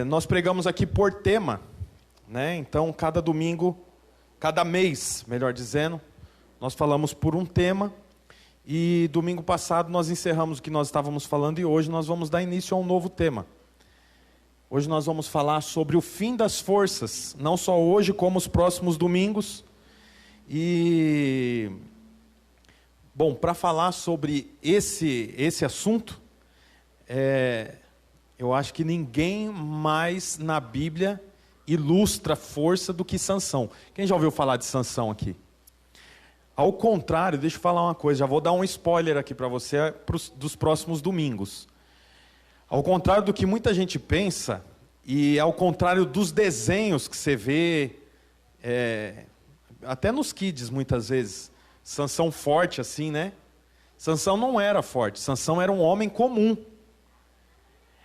Nós pregamos aqui por tema, né? Então, cada domingo, cada mês, melhor dizendo, nós falamos por um tema. E domingo passado nós encerramos o que nós estávamos falando e hoje nós vamos dar início a um novo tema. Hoje nós vamos falar sobre o fim das forças, não só hoje, como os próximos domingos. E, bom, para falar sobre esse assunto, eu acho que ninguém mais na Bíblia ilustra força do que Sansão. Quem já ouviu falar de Sansão aqui? Ao contrário, deixa eu falar uma coisa, já vou dar um spoiler aqui para você dos próximos domingos. Ao contrário do que muita gente pensa, e ao contrário dos desenhos que você vê, até nos kids muitas vezes, Sansão forte assim, né? Sansão não era forte, Sansão era um homem comum.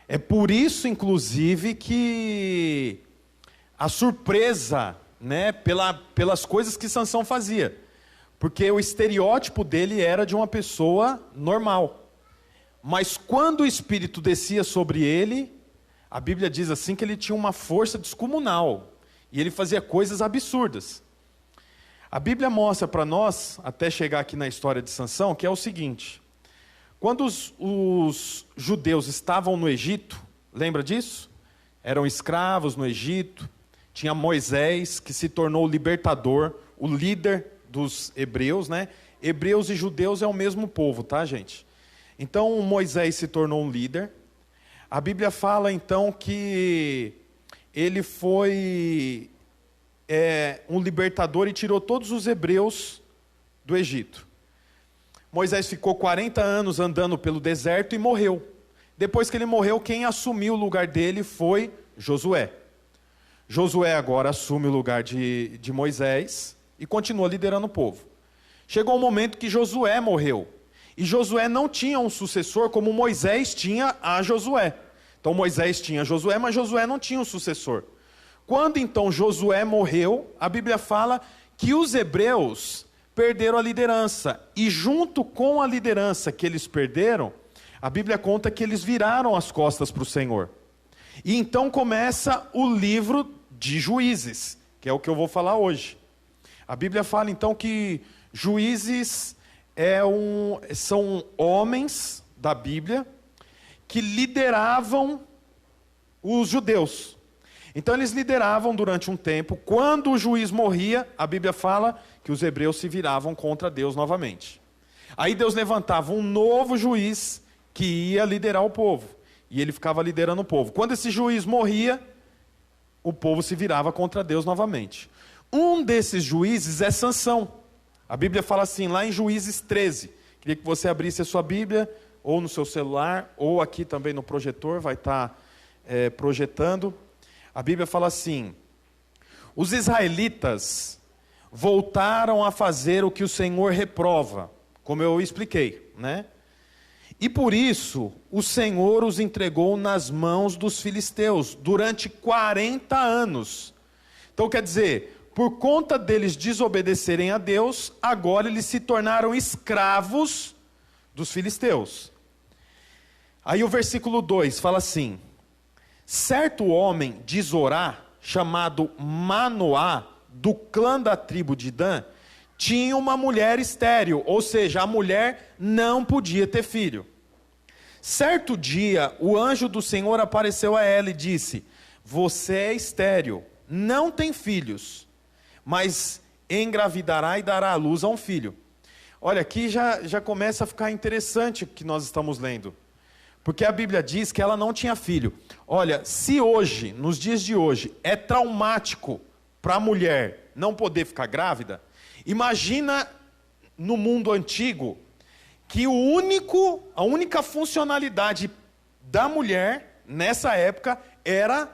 É por isso, inclusive, que a surpresa, né, pelas coisas que Sansão fazia. Porque o estereótipo dele era de uma pessoa normal. Mas quando o Espírito descia sobre ele, a Bíblia diz assim que ele tinha uma força descomunal. E ele fazia coisas absurdas. A Bíblia mostra para nós, até chegar aqui na história de Sansão, que é o seguinte. Quando os judeus estavam no Egito, lembra disso? Eram escravos no Egito. Tinha Moisés, que se tornou o libertador, o líder dos hebreus, né? Hebreus e judeus é o mesmo povo, tá, gente? Então, Moisés se tornou um líder. A Bíblia fala, então, que ele foi um libertador e tirou todos os hebreus do Egito. Moisés ficou 40 anos andando pelo deserto e morreu. Depois que ele morreu, quem assumiu o lugar dele foi Josué. Josué agora assume o lugar de Moisés e continua liderando o povo. Chegou um momento que Josué morreu. E Josué não tinha um sucessor como Moisés tinha a Josué. Então Moisés tinha Josué, mas Josué não tinha um sucessor. Quando então Josué morreu, a Bíblia fala que os hebreus perderam a liderança. E junto com a liderança que eles perderam, a Bíblia conta que eles viraram as costas para o Senhor. E então começa o livro de Juízes, que é o que eu vou falar hoje. A Bíblia fala então que juízes são homens da Bíblia que lideravam os judeus. Então eles lideravam durante um tempo. Quando o juiz morria, a Bíblia fala que os hebreus se viravam contra Deus novamente. Aí Deus levantava um novo juiz que ia liderar o povo. E ele ficava liderando o povo. Quando esse juiz morria, o povo se virava contra Deus novamente. Um desses juízes é Sansão. A Bíblia fala assim, lá em Juízes 13. Queria que você abrisse a sua Bíblia, ou no seu celular, ou aqui também no projetor, vai estar projetando. A Bíblia fala assim, os israelitas voltaram a fazer o que o Senhor reprova, como eu expliquei, né? E por isso, o Senhor os entregou nas mãos dos filisteus, durante 40 anos. Então quer dizer, por conta deles desobedecerem a Deus, agora eles se tornaram escravos dos filisteus. Aí o versículo 2 fala assim, certo homem de Zorá, chamado Manoá, do clã da tribo de Dan, tinha uma mulher estéril, ou seja, a mulher não podia ter filho. Certo dia, o anjo do Senhor apareceu a ela e disse, você é estéril, não tem filhos, mas engravidará e dará à luz a um filho. Olha, aqui já começa a ficar interessante o que nós estamos lendo. Porque a Bíblia diz que ela não tinha filho. Olha, se hoje, nos dias de hoje, é traumático para a mulher não poder ficar grávida, imagina no mundo antigo que a única funcionalidade da mulher, nessa época, era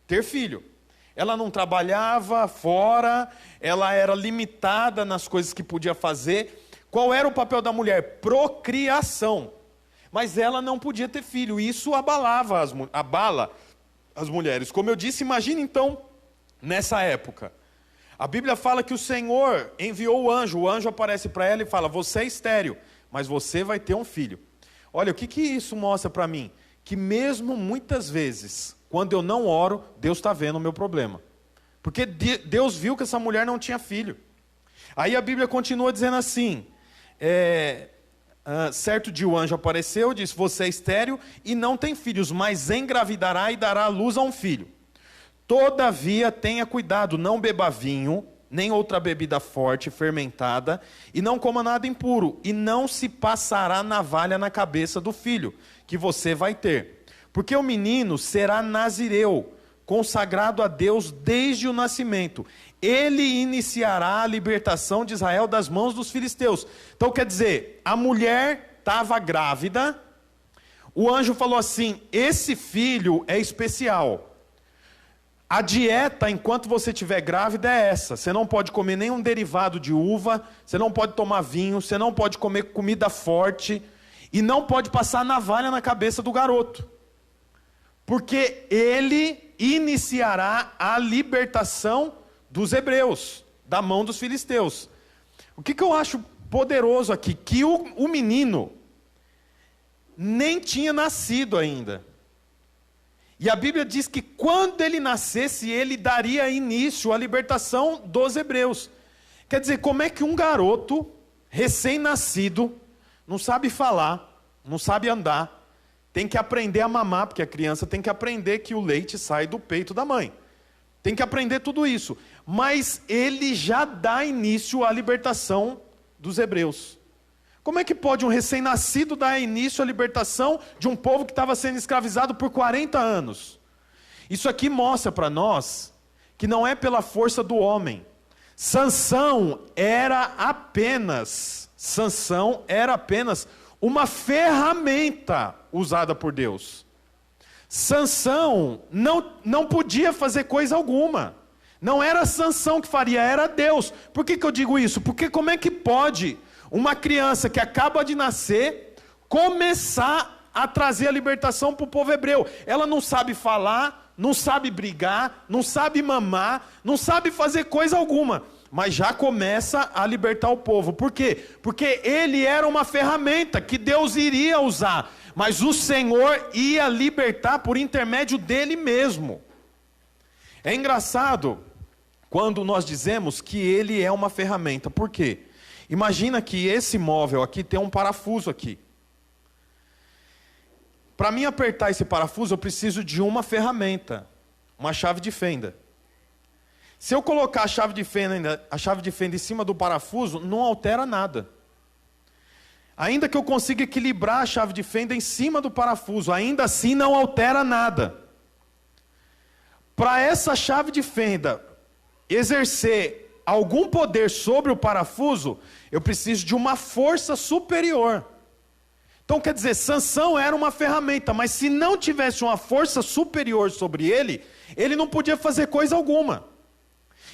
ter filho. Ela não trabalhava fora, ela era limitada nas coisas que podia fazer. Qual era o papel da mulher? Procriação. Mas ela não podia ter filho. Isso abala as mulheres. Como eu disse, imagine então, nessa época. A Bíblia fala que o Senhor enviou o anjo aparece para ela e fala, você é estéril, mas você vai ter um filho. Olha, o que isso mostra para mim? que mesmo muitas vezes, quando eu não oro, Deus está vendo o meu problema. Porque Deus viu que essa mulher não tinha filho. Aí a Bíblia continua dizendo assim, certo dia o anjo apareceu, disse, você é estéril e não tem filhos, mas engravidará e dará à luz a um filho. Todavia tenha cuidado, não beba vinho, nem outra bebida forte, fermentada, e não coma nada impuro, e não se passará navalha na cabeça do filho, que você vai ter. Porque o menino será nazireu, consagrado a Deus desde o nascimento. Ele iniciará a libertação de Israel das mãos dos filisteus. Então quer dizer, a mulher estava grávida, o anjo falou assim, esse filho é especial. A dieta, enquanto você estiver grávida, é essa. Você não pode comer nenhum derivado de uva, você não pode tomar vinho, você não pode comer comida forte, e não pode passar navalha na cabeça do garoto. Porque ele iniciará a libertação dos hebreus, da mão dos filisteus. O que eu acho poderoso aqui? Que o menino nem tinha nascido ainda. E a Bíblia diz que quando ele nascesse, ele daria início à libertação dos hebreus. Quer dizer, como é que um garoto recém-nascido, não sabe falar, não sabe andar, tem que aprender a mamar, porque a criança tem que aprender que o leite sai do peito da mãe. Tem que aprender tudo isso. Mas ele já dá início à libertação dos hebreus. Como é que pode um recém-nascido dar início à libertação de um povo que estava sendo escravizado por 40 anos? Isso aqui mostra para nós que não é pela força do homem. Sansão era apenas uma ferramenta usada por Deus. Sansão não podia fazer coisa alguma. Não era Sansão que faria, era Deus. Por que eu digo isso? Porque como é que pode uma criança que acaba de nascer começar a trazer a libertação para o povo hebreu? Ela não sabe falar, não sabe brigar, não sabe mamar, não sabe fazer coisa alguma, mas já começa a libertar o povo. Por quê? Porque ele era uma ferramenta que Deus iria usar, mas o Senhor ia libertar por intermédio dele mesmo. É engraçado quando nós dizemos que ele é uma ferramenta. Por quê? Imagina que esse móvel aqui tem um parafuso aqui. Para mim apertar esse parafuso, eu preciso de uma ferramenta, uma chave de fenda. Se eu colocar a chave de fenda em cima do parafuso, não altera nada. Ainda que eu consiga equilibrar a chave de fenda em cima do parafuso, ainda assim não altera nada. Para essa chave de fenda exercer algum poder sobre o parafuso, eu preciso de uma força superior. Então quer dizer, Sansão era uma ferramenta, mas se não tivesse uma força superior sobre ele, ele não podia fazer coisa alguma.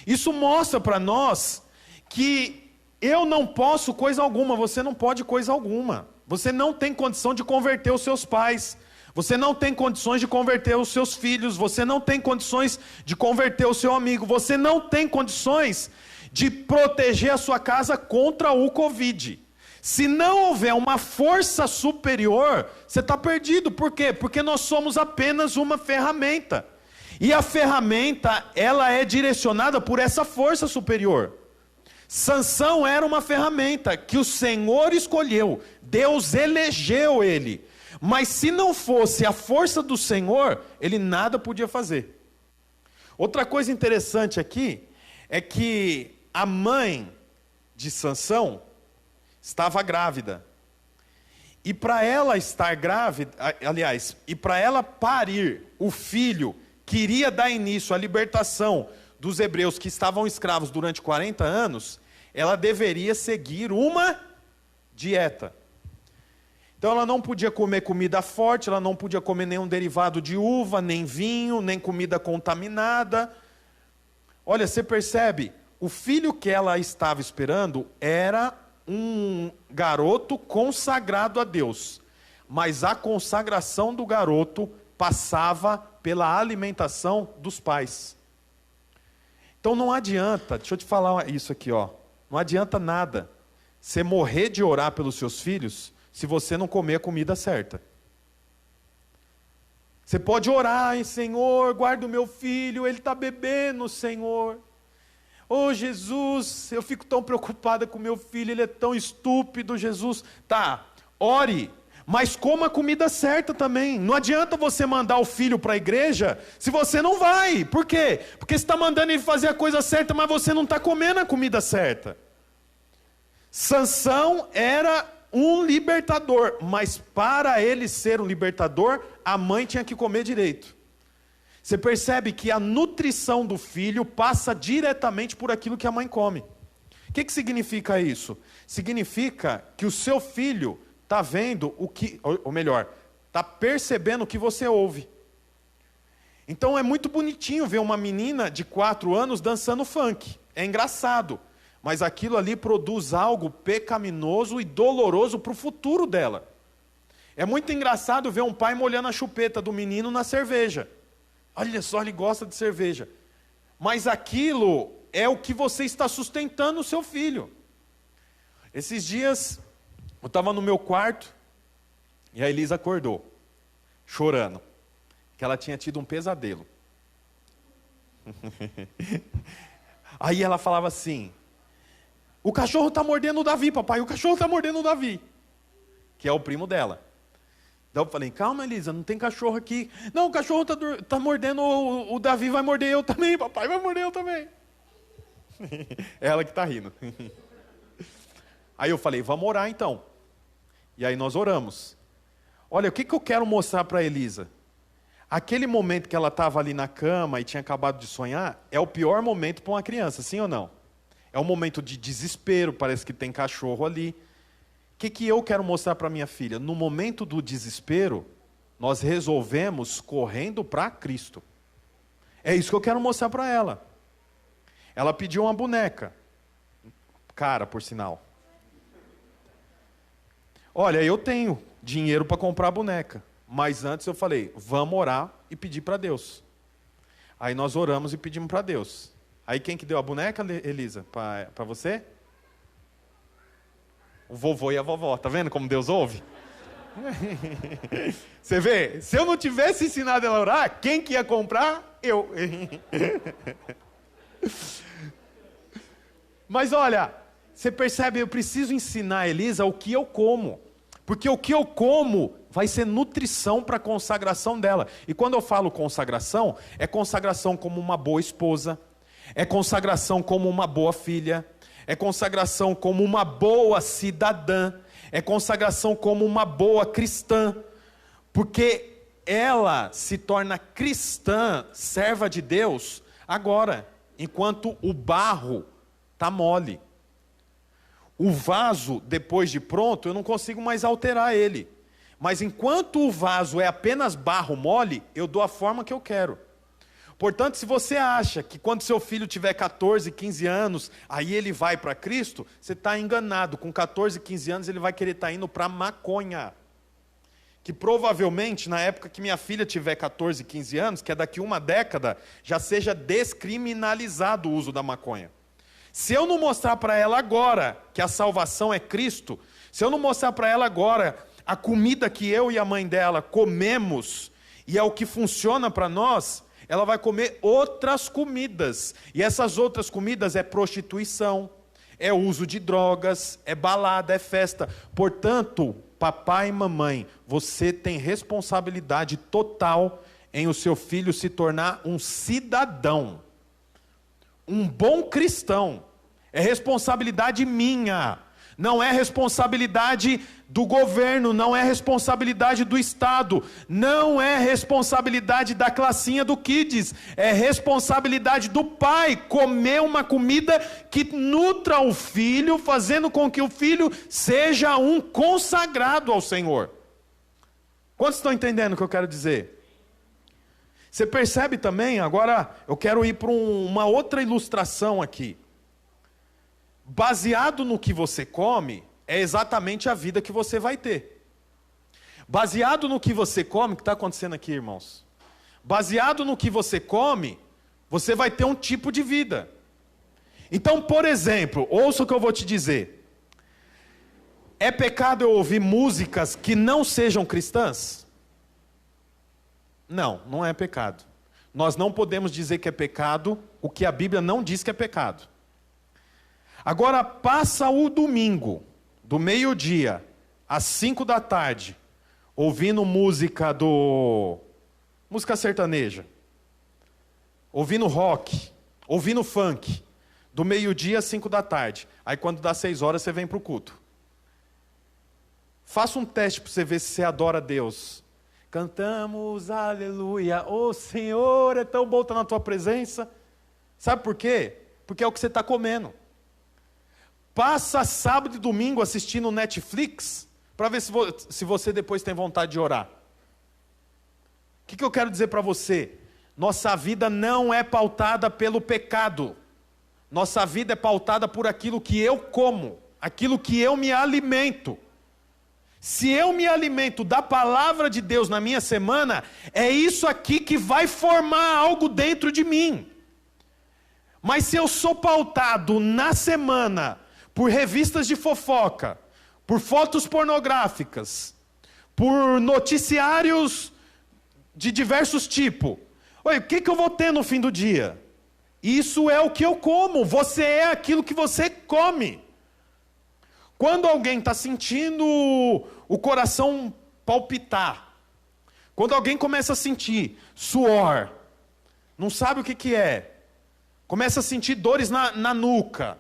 Isso mostra para nós que eu não posso coisa alguma, você não pode coisa alguma. Você não tem condição de converter os seus pais, você não tem condições de converter os seus filhos, você não tem condições de converter o seu amigo, você não tem condições de proteger a sua casa contra o Covid. Se não houver uma força superior, você está perdido. Por quê? Porque nós somos apenas uma ferramenta. E a ferramenta, ela é direcionada por essa força superior. Sansão era uma ferramenta que o Senhor escolheu. Deus elegeu ele. Mas se não fosse a força do Senhor, ele nada podia fazer. Outra coisa interessante aqui é que a mãe de Sansão estava grávida. E para ela estar grávida, aliás, e para ela parir o filho que iria dar início à libertação dos hebreus que estavam escravos durante 40 anos, ela deveria seguir uma dieta. Então ela não podia comer comida forte, ela não podia comer nenhum derivado de uva, nem vinho, nem comida contaminada. Olha, você percebe, o filho que ela estava esperando era um garoto consagrado a Deus, mas a consagração do garoto passava pela alimentação dos pais. Então não adianta, deixa eu te falar isso aqui, ó. Não adianta nada você morrer de orar pelos seus filhos se você não comer a comida certa. Você pode orar: "Ai, Senhor, guarda o meu filho, ele está bebendo, Senhor. Oh, Jesus, eu fico tão preocupada com meu filho, ele é tão estúpido, Jesus." Tá, ore, mas coma a comida certa também. Não adianta você mandar o filho para a igreja se você não vai. Por quê? Porque você está mandando ele fazer a coisa certa, mas você não está comendo a comida certa. Sansão era um libertador, mas para ele ser um libertador, a mãe tinha que comer direito. Você percebe que a nutrição do filho passa diretamente por aquilo que a mãe come. O que significa isso? Significa que o seu filho está vendo o que, ou melhor, está percebendo o que você ouve. Então é muito bonitinho ver uma menina de 4 anos dançando funk. É engraçado. Mas aquilo ali produz algo pecaminoso e doloroso para o futuro dela. É muito engraçado ver um pai molhando a chupeta do menino na cerveja. Olha só, ele gosta de cerveja. Mas aquilo é o que você está sustentando o seu filho. Esses dias, eu estava no meu quarto e a Elisa acordou, chorando, que ela tinha tido um pesadelo. Aí ela falava assim: "O cachorro está mordendo o Davi, papai, o cachorro está mordendo o Davi", que é o primo dela. Então eu falei: "Calma, Elisa, não tem cachorro aqui." "Não, o cachorro está mordendo o Davi, vai morder eu também, papai, vai morder eu também." É ela que está rindo. Aí eu falei: "Vamos orar então." E aí nós oramos. Olha, o que eu quero mostrar para a Elisa? Aquele momento que ela estava ali na cama e tinha acabado de sonhar, é o pior momento para uma criança, sim ou não? É um momento de desespero, parece que tem cachorro ali. O que eu quero mostrar para minha filha? No momento do desespero, nós resolvemos correndo para Cristo. É isso que eu quero mostrar para ela. Ela pediu uma boneca. Cara, por sinal. Olha, eu tenho dinheiro para comprar a boneca. Mas antes eu falei: vamos orar e pedir para Deus. Aí nós oramos e pedimos para Deus. Aí quem que deu a boneca, Elisa? Para você? O vovô e a vovó. Tá vendo como Deus ouve? Você vê? Se eu não tivesse ensinado ela a orar, quem que ia comprar? Eu. Mas olha, você percebe, eu preciso ensinar a Elisa o que eu como. Porque o que eu como vai ser nutrição para a consagração dela. E quando eu falo consagração, é consagração como uma boa esposa, é consagração como uma boa filha, é consagração como uma boa cidadã, é consagração como uma boa cristã, porque ela se torna cristã, serva de Deus, agora, enquanto o barro está mole. O vaso, depois de pronto, eu não consigo mais alterar ele. Mas enquanto o vaso é apenas barro mole, eu dou a forma que eu quero. Portanto, se você acha que quando seu filho tiver 14, 15 anos, aí ele vai para Cristo, você está enganado. Com 14, 15 anos ele vai querer estar indo para maconha. Que provavelmente, na época que minha filha tiver 14, 15 anos, que é daqui uma década, já seja descriminalizado o uso da maconha. Se eu não mostrar para ela agora que a salvação é Cristo, se eu não mostrar para ela agora a comida que eu e a mãe dela comemos, e é o que funciona para nós, ela vai comer outras comidas. E essas outras comidas é prostituição, é uso de drogas, é balada, é festa. Portanto, papai e mamãe, você tem responsabilidade total em o seu filho se tornar um cidadão. Um bom cristão. É responsabilidade minha. Não é responsabilidade do governo, não é responsabilidade do Estado, não é responsabilidade da classinha do Kids, é responsabilidade do pai comer uma comida que nutra o filho, fazendo com que o filho seja um consagrado ao Senhor. Quantos estão entendendo o que eu quero dizer? Você percebe também, agora eu quero ir para uma outra ilustração aqui. Baseado no que você come, é exatamente a vida que você vai ter. Baseado no que você come, o que está acontecendo aqui, irmãos? Baseado no que você come, você vai ter um tipo de vida. Então, por exemplo, ouça o que eu vou te dizer. É pecado eu ouvir músicas que não sejam cristãs? Não, não é pecado. Nós não podemos dizer que é pecado o que a Bíblia não diz que é pecado. Agora, passa o domingo, do meio-dia às 5 da tarde, ouvindo música sertaneja, ouvindo rock, ouvindo funk, do meio-dia às 5 da tarde. Aí quando dá 6 horas, você vem para o culto. Faça um teste para você ver se você adora a Deus. Cantamos aleluia, ô Senhor, é tão bom estar na tua presença. Sabe por quê? Porque é o que você está comendo. Passa sábado e domingo assistindo Netflix, para ver se você depois tem vontade de orar. O que eu quero dizer para você? Nossa vida não é pautada pelo pecado. Nossa vida é pautada por aquilo que eu como, aquilo que eu me alimento. Se eu me alimento da palavra de Deus na minha semana, é isso aqui que vai formar algo dentro de mim. Mas se eu sou pautado na semana por revistas de fofoca, por fotos pornográficas, por noticiários de diversos tipos, oi, o que eu vou ter no fim do dia? Isso é o que eu como, você é aquilo que você come. Quando alguém está sentindo o coração palpitar, quando alguém começa a sentir suor, não sabe o que é, começa a sentir dores na nuca,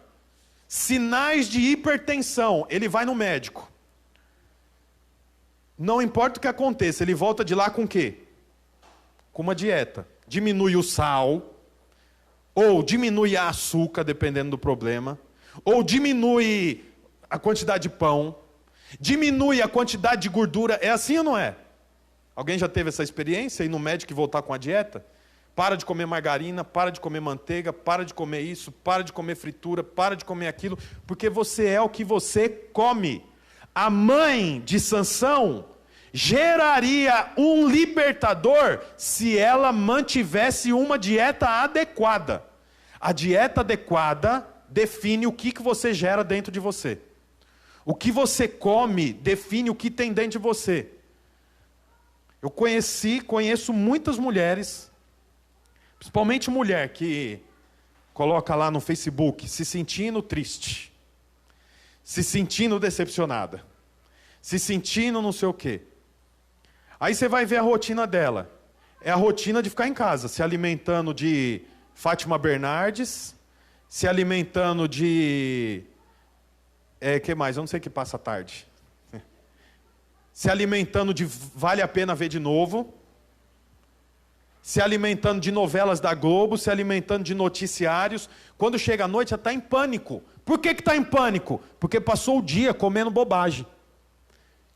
sinais de hipertensão, ele vai no médico. Não importa o que aconteça, ele volta de lá com o quê? Com uma dieta. Diminui o sal, ou diminui a açúcar, dependendo do problema, ou diminui a quantidade de pão, diminui a quantidade de gordura. É assim ou não é? Alguém já teve essa experiência? Ir no médico e voltar com a dieta? Para de comer margarina, para de comer manteiga, para de comer isso, para de comer fritura, para de comer aquilo, porque você é o que você come. A mãe de Sansão geraria um libertador se ela mantivesse uma dieta adequada. A dieta adequada define o que você gera dentro de você. O que você come define o que tem dentro de você. Eu conheço muitas mulheres, principalmente mulher que coloca lá no Facebook, se sentindo triste, se sentindo decepcionada, se sentindo não sei o quê. Aí você vai ver a rotina dela. É a rotina de ficar em casa, se alimentando de Fátima Bernardes, se alimentando de... que mais? Eu não sei o que passa à tarde. Se alimentando de Vale a Pena Ver de Novo, se alimentando de novelas da Globo, se alimentando de noticiários. Quando chega a noite, ela está em pânico. Por que está em pânico? Porque passou o dia comendo bobagem.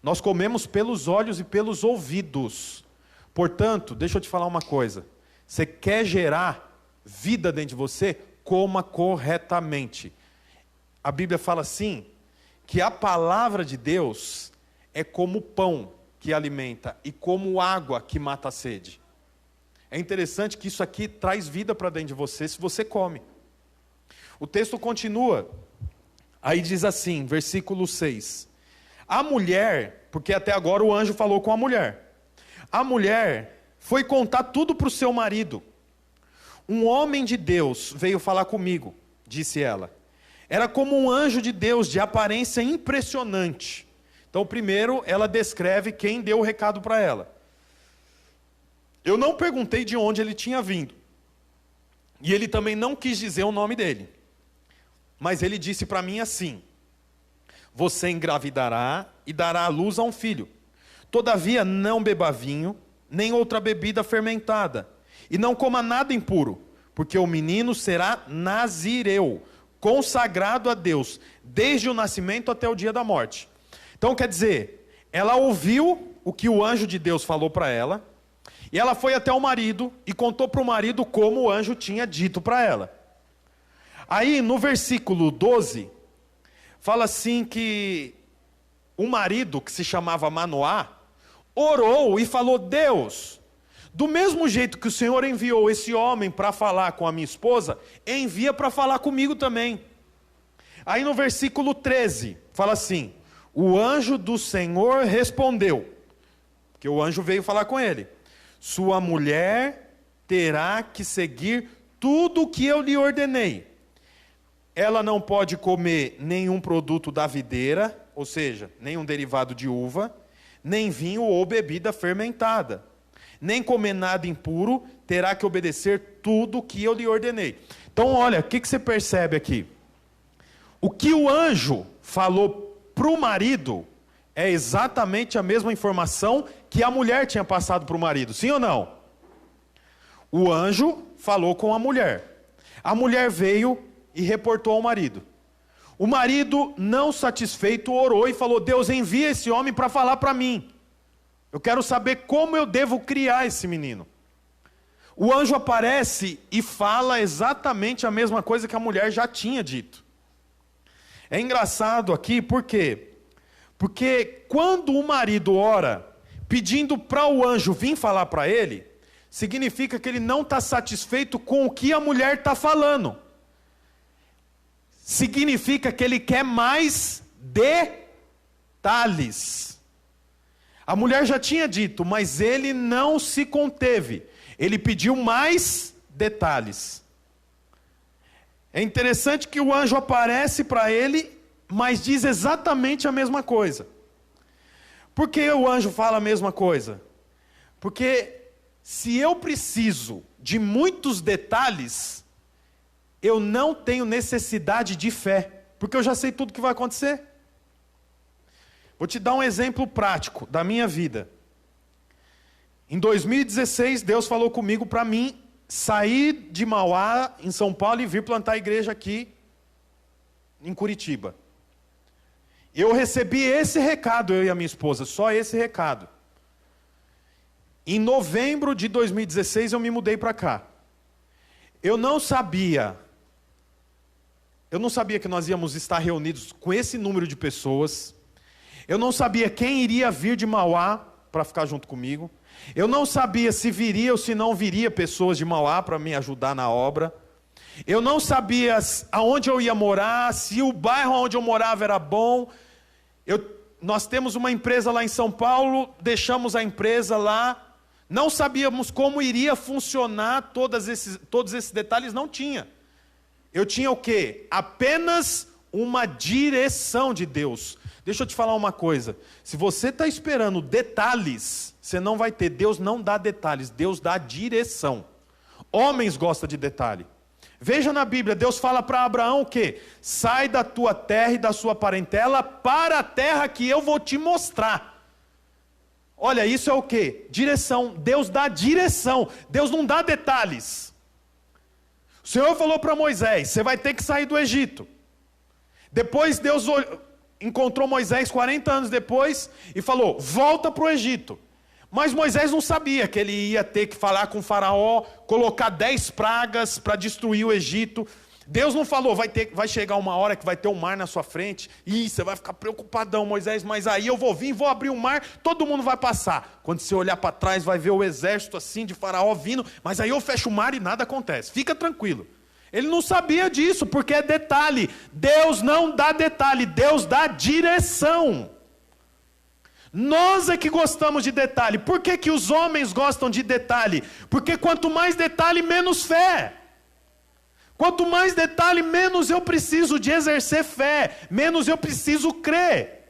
Nós comemos pelos olhos e pelos ouvidos. Portanto, deixa eu te falar uma coisa. Você quer gerar vida dentro de você? Coma corretamente. A Bíblia fala assim, que a palavra de Deus é como pão que alimenta e como água que mata a sede. É interessante que isso aqui traz vida para dentro de você se você come. O texto continua, aí diz assim, versículo 6. A mulher, porque até agora o anjo falou com a mulher. A mulher foi contar tudo para o seu marido. Um homem de Deus veio falar comigo, disse ela. Era como um anjo de Deus, de aparência impressionante. Então, primeiro, ela descreve quem deu o recado para ela. Eu não perguntei de onde ele tinha vindo. E ele também não quis dizer o nome dele. Mas ele disse para mim assim: você engravidará e dará à luz a um filho. Todavia, não beba vinho, nem outra bebida fermentada. E não coma nada impuro, porque o menino será nazireu, consagrado a Deus, desde o nascimento até o dia da morte. Então, quer dizer, ela ouviu o que o anjo de Deus falou para ela, e ela foi até o marido e contou para o marido como o anjo tinha dito para ela. Aí, no versículo 12, fala assim que o marido, que se chamava Manoá, orou e falou: Deus, do mesmo jeito que o Senhor enviou esse homem para falar com a minha esposa, envia para falar comigo também. Aí no versículo 13, fala assim: o anjo do Senhor respondeu, porque o anjo veio falar com ele: sua mulher terá que seguir tudo o que eu lhe ordenei. Ela não pode comer nenhum produto da videira, ou seja, nenhum derivado de uva, nem vinho ou bebida fermentada, nem comer nada impuro, terá que obedecer tudo o que eu lhe ordenei. Então, olha, o que você percebe aqui? O que o anjo falou para o marido é exatamente a mesma informação que a mulher tinha passado para o marido, sim ou não? O anjo falou com a mulher. A mulher veio e reportou ao marido. O marido, não satisfeito, orou e falou: Deus, envia esse homem para falar para mim. Eu quero saber como eu devo criar esse menino. O anjo aparece e fala exatamente a mesma coisa que a mulher já tinha dito. É engraçado aqui, por quê? Porque quando o marido ora, pedindo para o anjo vir falar para ele, significa que ele não está satisfeito com o que a mulher está falando. Significa que ele quer mais detalhes. A mulher já tinha dito, mas ele não se conteve. Ele pediu mais detalhes. É interessante que o anjo aparece para ele, mas diz exatamente a mesma coisa. Por que o anjo fala a mesma coisa? Porque se eu preciso de muitos detalhes, eu não tenho necessidade de fé, porque eu já sei tudo que vai acontecer. Vou te dar um exemplo prático da minha vida. Em 2016, Deus falou comigo para mim sair de Mauá, em São Paulo, e vir plantar a igreja aqui em Curitiba. Eu recebi esse recado, eu e a minha esposa, só esse recado. Em novembro de 2016 eu me mudei para cá. Eu não sabia que nós íamos estar reunidos com esse número de pessoas. Eu não sabia quem iria vir de Mauá para ficar junto comigo. Eu não sabia se viria ou se não viria pessoas de Mauá para me ajudar na obra. Eu não sabia aonde eu ia morar, se o bairro onde eu morava era bom. Nós temos uma empresa lá em São Paulo, deixamos a empresa lá. Não sabíamos como iria funcionar todos esses detalhes, não tinha. Eu tinha o quê? Apenas uma direção de Deus. Deixa eu te falar uma coisa. Se você está esperando detalhes, você não vai ter. Deus não dá detalhes, Deus dá direção. Homens gostam de detalhe. Veja na Bíblia, Deus fala para Abraão o quê? Sai da tua terra e da sua parentela para a terra que eu vou te mostrar. Olha, isso é o quê? Direção. Deus dá direção. Deus não dá detalhes. O Senhor falou para Moisés, você vai ter que sair do Egito. Depois Deus encontrou Moisés 40 anos depois e falou, volta para o Egito. Mas Moisés não sabia que ele ia ter que falar com o faraó, colocar 10 pragas para destruir o Egito. Deus não falou, vai chegar uma hora que vai ter um mar na sua frente, e você vai ficar preocupadão, Moisés, mas aí eu vou vir, vou abrir o mar, todo mundo vai passar. Quando você olhar para trás, vai ver o exército assim de faraó vindo, mas aí eu fecho o mar e nada acontece. Fica tranquilo. Ele não sabia disso, porque é detalhe. Deus não dá detalhe, Deus dá direção. Nós é que gostamos de detalhe. Por que que os homens gostam de detalhe? Porque quanto mais detalhe, menos fé. Quanto mais detalhe, menos eu preciso de exercer fé, menos eu preciso crer.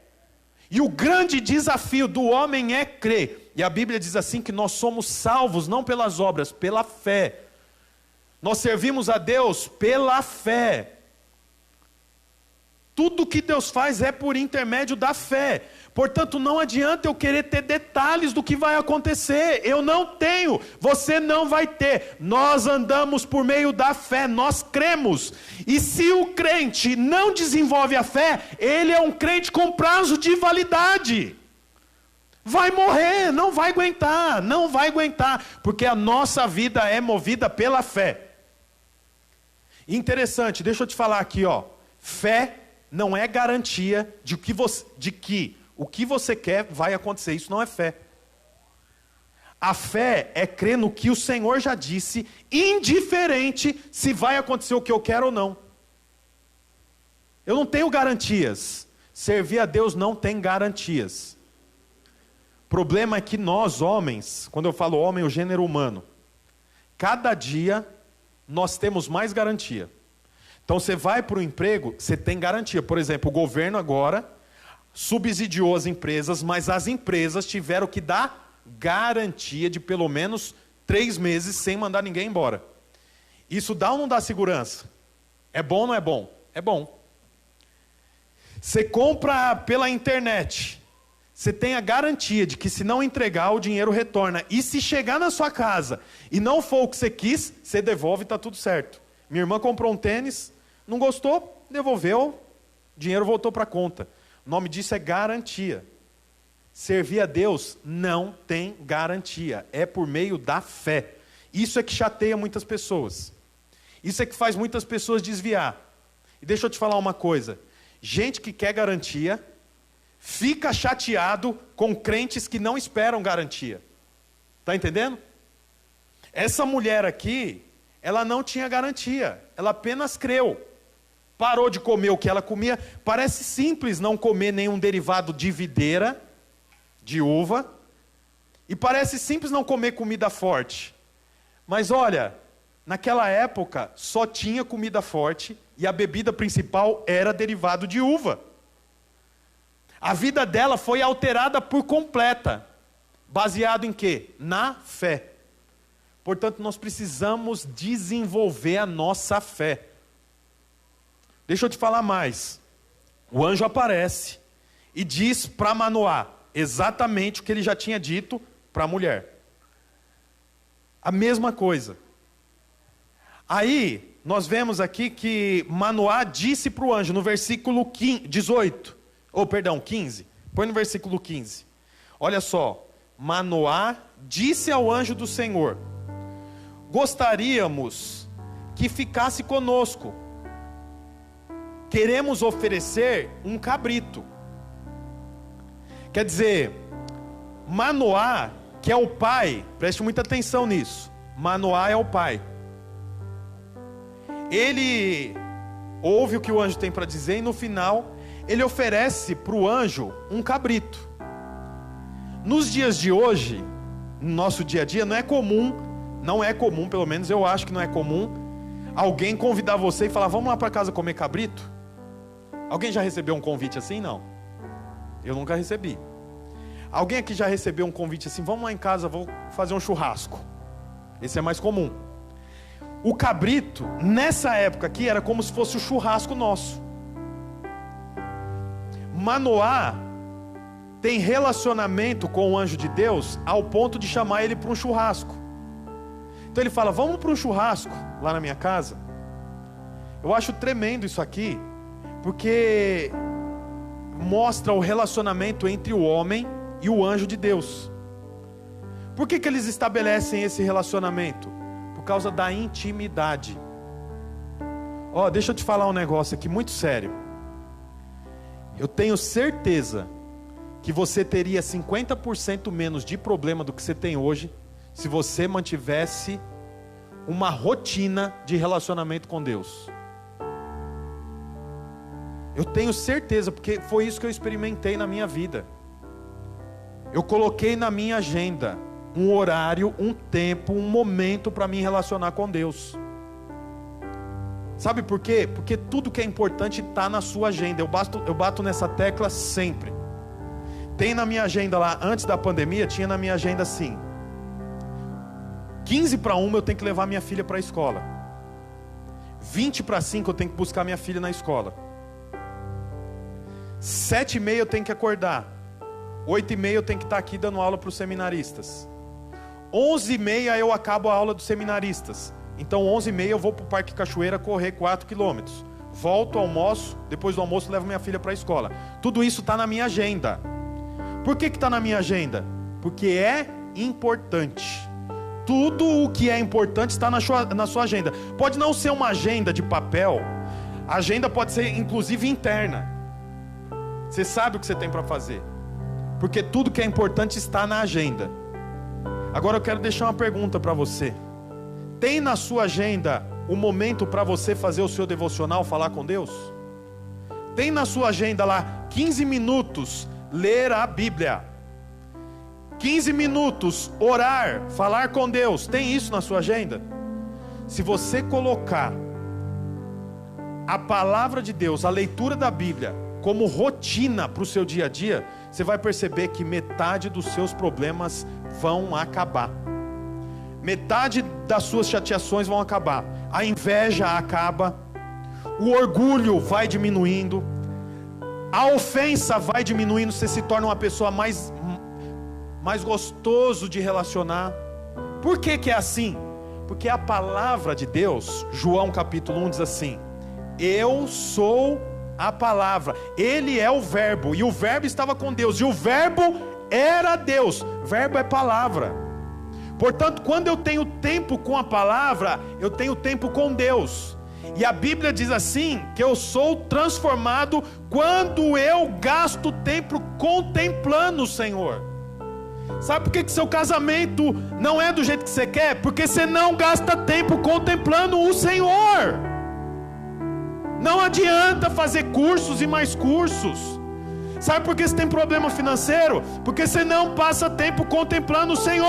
E o grande desafio do homem é crer. E a Bíblia diz assim que nós somos salvos não pelas obras, pela fé. Nós servimos a Deus pela fé. Tudo que Deus faz é por intermédio da fé. Portanto, não adianta eu querer ter detalhes do que vai acontecer. Eu não tenho, você não vai ter. Nós andamos por meio da fé, nós cremos. E se o crente não desenvolve a fé, ele é um crente com prazo de validade. Vai morrer, não vai aguentar, porque a nossa vida é movida pela fé. Interessante, deixa eu te falar aqui, ó. Fé não é garantia de que o que você quer vai acontecer. Isso não é fé. A fé é crer no que o Senhor já disse, indiferente se vai acontecer o que eu quero ou não. Eu não tenho garantias. Servir a Deus não tem garantias. O problema é que nós, homens, quando eu falo homem, o gênero humano, cada dia nós temos mais garantia. Então você vai para o emprego, você tem garantia. Por exemplo, o governo agora subsidiou as empresas, mas as empresas tiveram que dar garantia de pelo menos 3 meses sem mandar ninguém embora. Isso dá ou não dá segurança? É bom ou não é bom? É bom. Você compra pela internet, você tem a garantia de que se não entregar, o dinheiro retorna. E se chegar na sua casa e não for o que você quis, você devolve e está tudo certo. Minha irmã comprou um tênis, não gostou, devolveu, o dinheiro voltou para a conta. O nome disso é garantia. Servir a Deus não tem garantia, é por meio da fé. Isso é que chateia muitas pessoas. Isso é que faz muitas pessoas desviar. E deixa eu te falar uma coisa. Gente que quer garantia, fica chateado com crentes que não esperam garantia. Está entendendo? Essa mulher aqui, ela não tinha garantia, ela apenas creu. Parou de comer o que ela comia. Parece simples não comer nenhum derivado de videira, de uva. E parece simples não comer comida forte. Mas olha, naquela época só tinha comida forte e a bebida principal era derivado de uva. A vida dela foi alterada por completa. Baseado em quê? Na fé. Portanto, nós precisamos desenvolver a nossa fé. Deixa eu te falar mais. O anjo aparece e diz para Manoá exatamente o que ele já tinha dito para a mulher. A mesma coisa. Aí, nós vemos aqui que Manoá disse para o anjo, no versículo 15. Põe no versículo 15. Olha só. Manoá disse ao anjo do Senhor: gostaríamos que ficasse conosco. Queremos oferecer um cabrito. Quer dizer, Manoá, que é o pai, preste muita atenção nisso. Manoá é o pai. Ele ouve o que o anjo tem para dizer e no final ele oferece para o anjo um cabrito. Nos dias de hoje, no nosso dia a dia, não é comum, pelo menos eu acho que não é comum, alguém convidar você e falar: vamos lá para casa comer cabrito? Alguém já recebeu um convite assim? Não. Eu nunca recebi. Alguém aqui já recebeu um convite assim: vamos lá em casa, vou fazer um churrasco? Esse é mais comum. O cabrito, nessa época aqui, era como se fosse o churrasco nosso. Manoá tem relacionamento com o anjo de Deus ao ponto de chamar ele para um churrasco. Então ele fala: vamos para um churrasco lá na minha casa? Eu acho tremendo isso aqui, porque mostra o relacionamento entre o homem e o anjo de Deus. Por que eles estabelecem esse relacionamento? Por causa da intimidade. Deixa eu te falar um negócio aqui muito sério. Eu tenho certeza que você teria 50% menos de problema do que você tem hoje se você mantivesse uma rotina de relacionamento com Deus. Eu tenho certeza, porque foi isso que eu experimentei na minha vida. Eu coloquei na minha agenda um horário, um tempo, um momento para me relacionar com Deus. Sabe por quê? Porque tudo que é importante está na sua agenda. Eu bato nessa tecla sempre. Tem na minha agenda lá, antes da pandemia, tinha na minha agenda assim: 15:01 eu tenho que levar minha filha para a escola. 20:05 eu tenho que buscar minha filha na escola. 7:30 eu tenho que acordar. 8:30 eu tenho que estar aqui dando aula para os seminaristas. 11:30 eu acabo a aula dos seminaristas. Então 11:30 eu vou para o Parque Cachoeira correr 4 quilômetros. Volto, almoço, depois do almoço levo minha filha para a escola. Tudo isso está na minha agenda. Por que está na minha agenda? Porque é importante. Tudo o que é importante está na sua agenda. Pode não ser uma agenda de papel. A agenda pode ser inclusive interna. Você sabe o que você tem para fazer. Porque tudo que é importante está na agenda. Agora eu quero deixar uma pergunta para você. Tem na sua agenda um momento para você fazer o seu devocional, falar com Deus? Tem na sua agenda lá 15 minutos ler a Bíblia? 15 minutos, orar, falar com Deus. Tem isso na sua agenda? Se você colocar a palavra de Deus, a leitura da Bíblia, como rotina para o seu dia a dia, você vai perceber que metade dos seus problemas vão acabar. Metade das suas chateações vão acabar. A inveja acaba. O orgulho vai diminuindo. A ofensa vai diminuindo. Você se torna uma pessoa mais gostoso de relacionar. Por que é assim? Porque a palavra de Deus, João capítulo 1 diz assim: eu sou a palavra, ele é o verbo, e o verbo estava com Deus, e o verbo era Deus. Verbo é palavra. Portanto, quando eu tenho tempo com a palavra, eu tenho tempo com Deus. E a Bíblia diz assim, que eu sou transformado quando eu gasto tempo contemplando o Senhor. Sabe por que seu casamento não é do jeito que você quer? Porque você não gasta tempo contemplando o Senhor. Não adianta fazer cursos e mais cursos. Sabe por que você tem problema financeiro? Porque você não passa tempo contemplando o Senhor.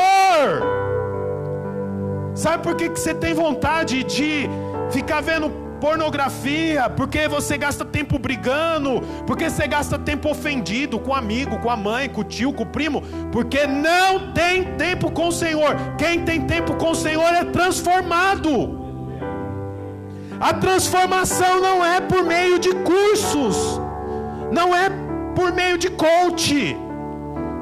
Sabe por que você tem vontade de ficar vendo pornografia? Porque você gasta tempo brigando. Porque você gasta tempo ofendido com o amigo, com a mãe, com o tio, com o primo. Porque não tem tempo com o Senhor. Quem tem tempo com o Senhor é transformado. A transformação não é por meio de cursos, não é por meio de coach.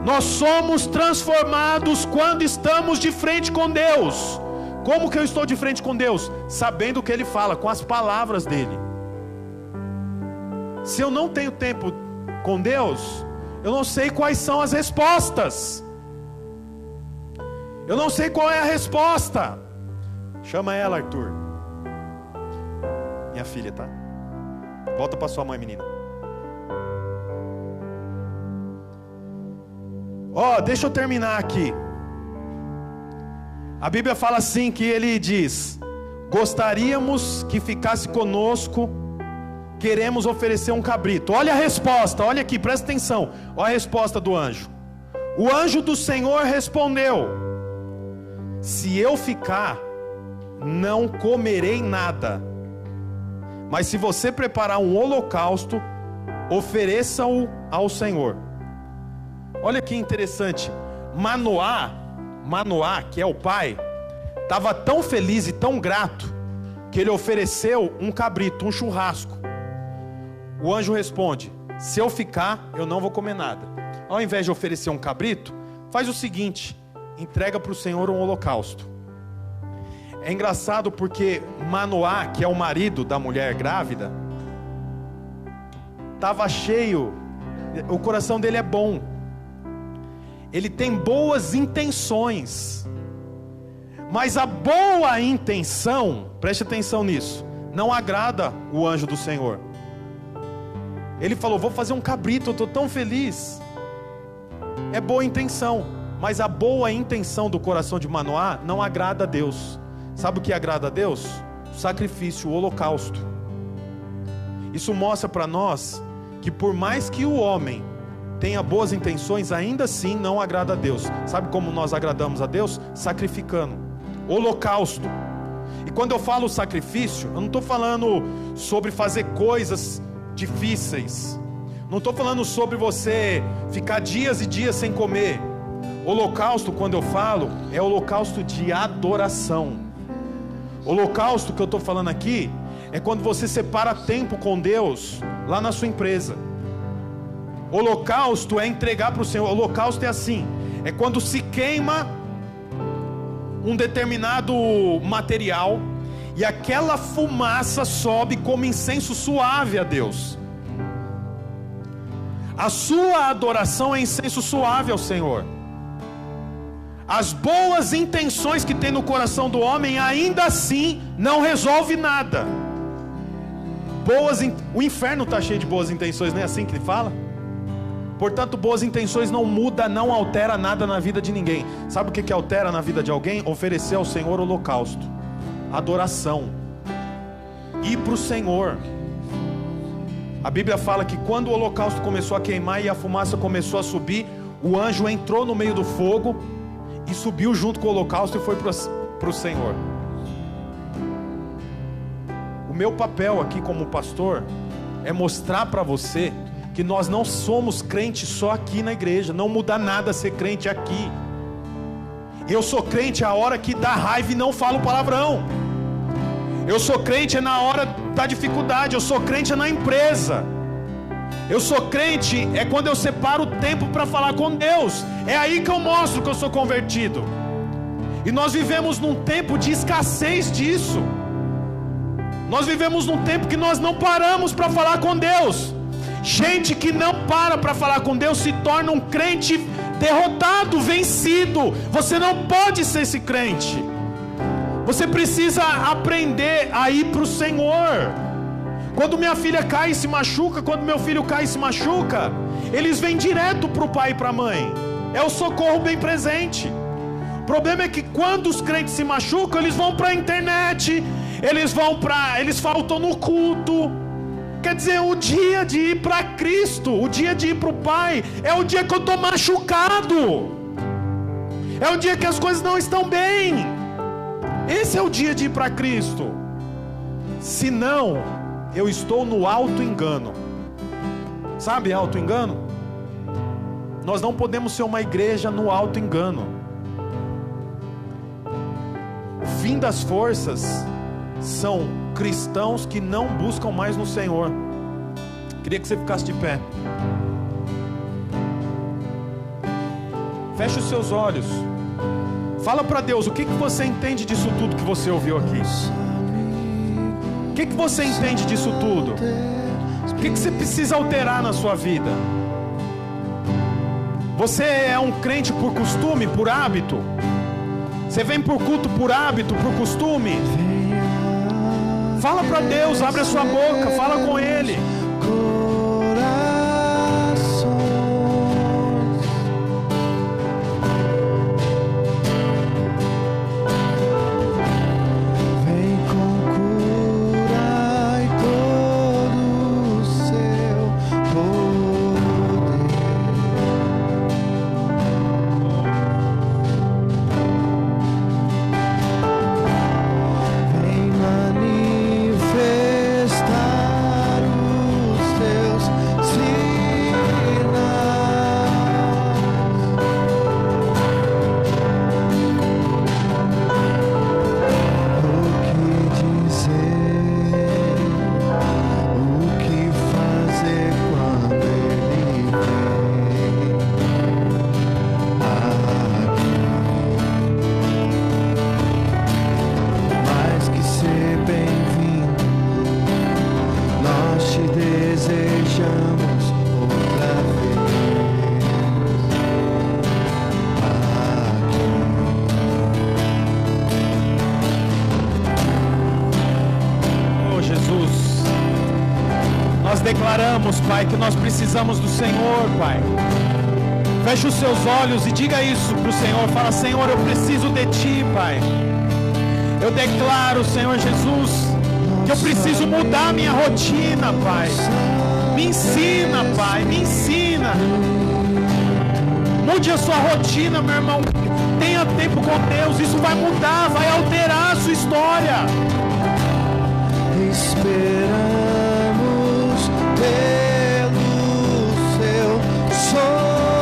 Nós somos transformados quando estamos de frente com Deus. Como que eu estou de frente com Deus? Sabendo o que Ele fala, com as palavras dEle. Se eu não tenho tempo com Deus, eu não sei quais são as respostas. Eu não sei qual é a resposta. Chama ela, Arthur. Minha filha, tá? Volta para sua mãe, menina. Deixa eu terminar aqui. A Bíblia fala assim, que ele diz: gostaríamos que ficasse conosco, queremos oferecer um cabrito. Olha a resposta, olha aqui, presta atenção. Olha a resposta do anjo. O anjo do Senhor respondeu: se eu ficar, não comerei nada. Mas se você preparar um holocausto, ofereça-o ao Senhor. Olha que interessante. Manoá, que é o pai, estava tão feliz e tão grato, que ele ofereceu um cabrito, um churrasco. O anjo responde: se eu ficar, eu não vou comer nada. Ao invés de oferecer um cabrito, faz o seguinte: entrega para o Senhor um holocausto. É engraçado porque Manoá, que é o marido da mulher grávida, estava cheio, o coração dele é bom, ele tem boas intenções, mas a boa intenção, preste atenção nisso, não agrada o anjo do Senhor. Ele falou: vou fazer um cabrito, eu estou tão feliz. É boa intenção, mas a boa intenção do coração de Manoá não agrada a Deus. Sabe o que agrada a Deus? O sacrifício, o holocausto. Isso mostra para nós que por mais que o homem tenha boas intenções, ainda assim não agrada a Deus. Sabe como nós agradamos a Deus? Sacrificando. Holocausto. E quando eu falo sacrifício, eu não estou falando sobre fazer coisas difíceis. Não estou falando sobre você ficar dias e dias sem comer. Holocausto, quando eu falo, é holocausto de adoração. Holocausto que eu estou falando aqui é quando você separa tempo com Deus lá na sua empresa. Holocausto é entregar para o Senhor. Holocausto é assim, é quando se queima um determinado material e aquela fumaça sobe como incenso suave a Deus. A sua adoração é incenso suave ao Senhor. As boas intenções que tem no coração do homem, ainda assim, não resolve nada. O inferno está cheio de boas intenções, não é assim que ele fala? Portanto, boas intenções não muda, não altera nada na vida de ninguém. Sabe o que altera na vida de alguém? Oferecer ao Senhor holocausto, adoração, ir para o Senhor. A Bíblia fala que quando o holocausto começou a queimar e a fumaça começou a subir, o anjo entrou no meio do fogo e subiu junto com o holocausto e foi para o Senhor. O meu papel aqui como pastor é mostrar para você que nós não somos crentes só aqui na igreja. Não muda nada ser crente aqui. Eu sou crente a hora que dá raiva e não falo palavrão. Eu sou crente na hora da dificuldade. Eu sou crente na empresa. Eu sou crente quando eu separo o tempo para falar com Deus. É aí que eu mostro que eu sou convertido. E nós vivemos num tempo de escassez disso. Nós vivemos num tempo que nós não paramos para falar com Deus. Gente que não para falar com Deus se torna um crente derrotado, vencido. Você não pode ser esse crente. Você precisa aprender a ir para o Senhor. Quando minha filha cai e se machuca, quando meu filho cai e se machuca, eles vêm direto para o pai e para a mãe. É o socorro bem presente. O problema é que quando os crentes se machucam, eles vão para a internet, eles faltam no culto. Quer dizer, o dia de ir para Cristo, o dia de ir para o Pai, é o dia que eu estou machucado, é o dia que as coisas não estão bem. Esse é o dia de ir para Cristo. Se não, eu estou no auto-engano. Sabe auto-engano? Nós não podemos ser uma igreja no auto-engano. O fim das forças são cristãos que não buscam mais no Senhor. Queria que você ficasse de pé. Feche os seus olhos. Fala para Deus, o que você entende disso tudo que você ouviu aqui? O que você entende disso tudo? O que você precisa alterar na sua vida? Você é um crente por costume, por hábito? Você vem por culto por hábito, por costume? Fala para Deus, abre a sua boca, fala com Ele. Declaramos, Pai, que nós precisamos do Senhor, Pai. Feche os seus olhos e diga isso para o Senhor. Fala: Senhor, eu preciso de Ti, Pai. Eu declaro, Senhor Jesus, que eu preciso mudar a minha rotina, Pai. Me ensina, Pai, me ensina. Mude a sua rotina, meu irmão. Tenha tempo com Deus. Isso vai mudar, vai alterar a sua história. Esperamos pelo seu soprar,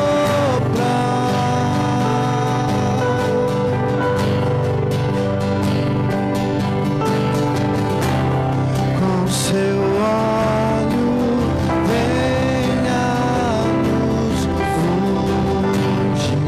com seu olho venha nos ungir.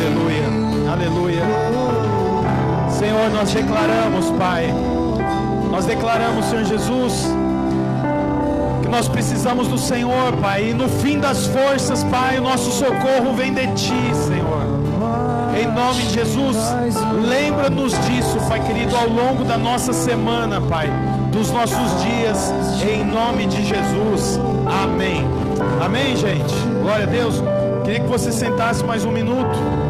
Aleluia, aleluia. Senhor, nós declaramos, Pai, nós declaramos, Senhor Jesus, que nós precisamos do Senhor, Pai, e no fim das forças, Pai, o nosso socorro vem de Ti, Senhor. Em nome de Jesus, lembra-nos disso, Pai querido, ao longo da nossa semana, Pai, dos nossos dias, em nome de Jesus. Amém. Amém, gente? Glória a Deus. Queria que você sentasse mais um minuto.